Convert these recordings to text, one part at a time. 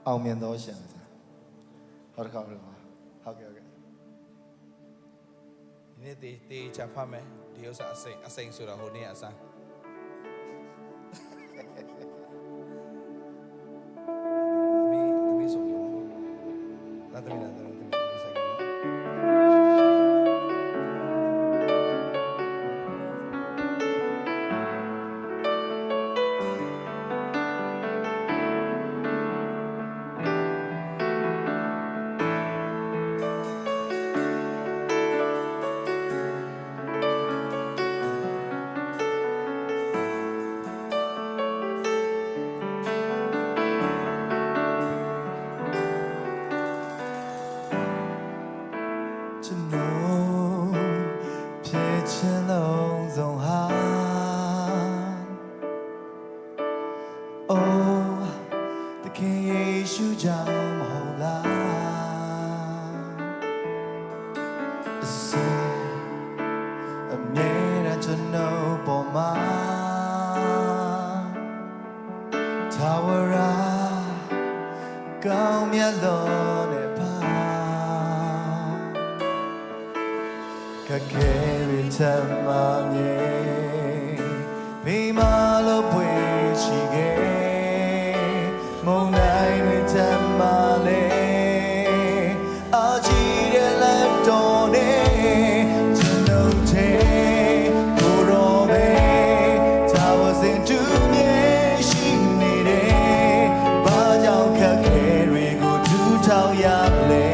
အောင်မြင်သောရှင်ဟုတ်ကဲ့ဟုတ်ကဲ့ဟုတ်ကဲ့ဒီနေ့တေးချဖတ်မယ်ဒီဥစ္စာအစိမ့်ဆိုတာဟိုနေ့အစားသမီးဆိုလာသမီးလာသမီးဆိုင်ကကောင်းမြတ်လို့နဲ့ပါခက်ခဲရတဲ့မမြေဘေးမှာလို့ပွေချီခဲ့မုန်တိုင်းတွေတမ်းမလဲအာချီတဲ့လက်တော်နဲ့ကျွန်တော်တဲ့ကိုရောပဲသာဝစင်တူမြေရှိနေတယ်ဘာကြောင့်ခက်ခဲထောက်ရလေ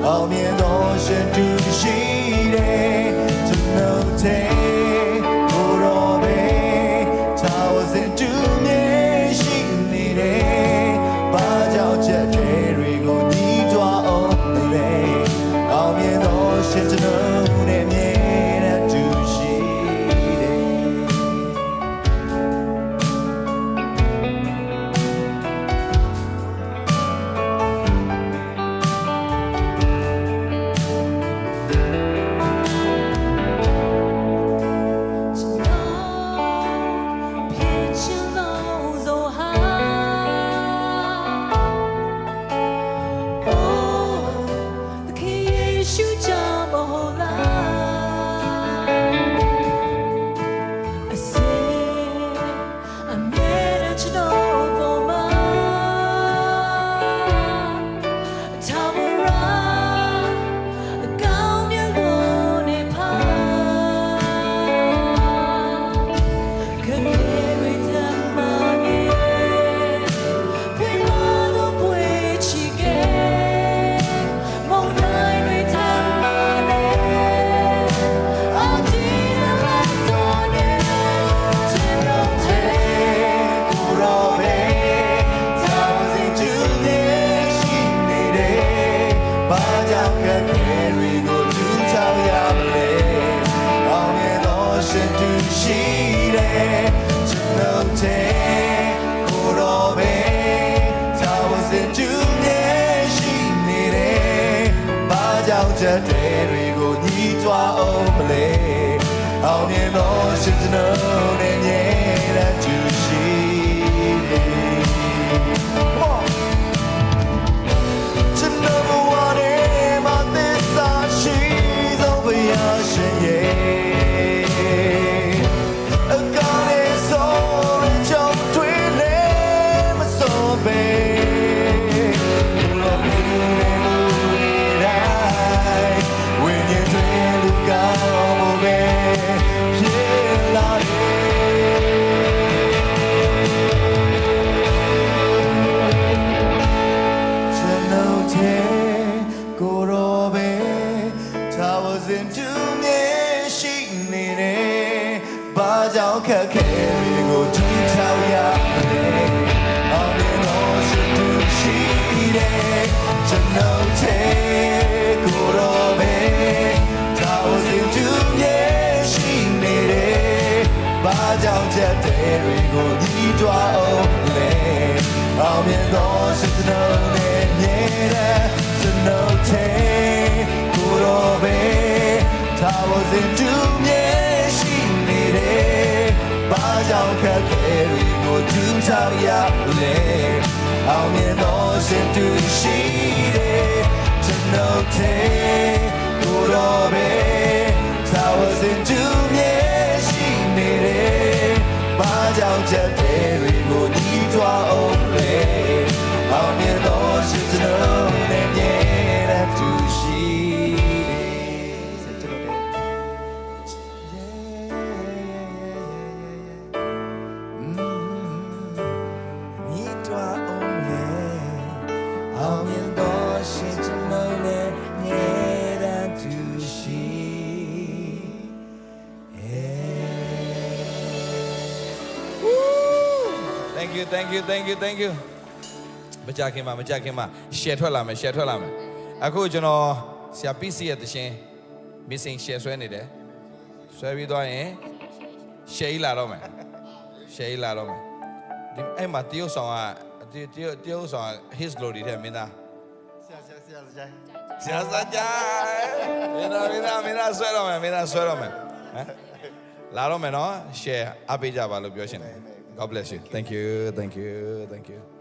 အောင်မြင်သောရှင်သူရှိတယ်ကျွန်တော်တဲ့ကိုရောပဲသာဝစင်တူမြေရှိနေတယ်ဘာကြောင့်ချက်တွေကိုညီးတွားအောင်လေအောင်မြင်သောရှင်ကျွန်တော်နဲ့မြဲတဲ့သူရှိတယ်ချက်တွေကိုညီးတွားအောင်မလဲအောင်မြင်သောရှင်ကျွန်တော်နဲ့မြဲတဲ့သူရှိတယ်ကျွန်တော်ဘဝနဲ့မသက်သာရှိသောဘုရားရှင်ရဲ့အကားရဲ့ဆိုးကြောင့်တွေ့လဲမစိုးပဲခက်ခဲတွေကိုထူထောင်ရမယ်အောင်မြင်လို့ရှိသူရှိတယ်ကျွန်တော်တဲ့ကိုရောပဲသာဝစဉ်သူမြေရှိနေတယ်ဘာကြောင့်ချက်တွေကိုညီးတွားအောင်လဲအောင်မြင်လို့ရှိသူနဲ့မြဲတဲ့ကျွန်တော်တဲ့ကိုရောပဲသာဝစဉ်သူမြေရှိနေတယ်ဘာကြောင့်ခက်ခဲတွေကိုသူချရလေအောင်မြင်သော ကိုတော့ပဲသာဝစဉ်ကျူမြဲရှိနေတယ်ဘာကြောင့်ချက်တွေကိုညီးတွားအောင်လဲအောင်မြင်တော့ရှိစလုံးနဲ့မြဲတဲ့သူရှိဆက်ကြလို့ညီးတွားအောင်လဲအောင်မြင်တော့ရှိစလုံးနဲ့မြဲတဲ့သူရှိ Thank you thank you thank you thank you မကြခင်မှာ share ထွက်လာမယ်အခုကျွန်တော်ဆရာ PC ရဲ့တခြင်း missing share ဆွဲနေတယ်ဆွဲပြီးသွားရင် share လာတော့မယ်ဒီအဲ့မှာတရုတ်ဆောင်ကတရုတ်ဆောင် his glory တဲ့မင်းသားဆရာစကြိုင်မင်းသားဆွဲတော့မယ်ဟမ်လာတော့မယ်နော် share အပေးကြပါလို့ပြောရှင်တယ် God bless you thank you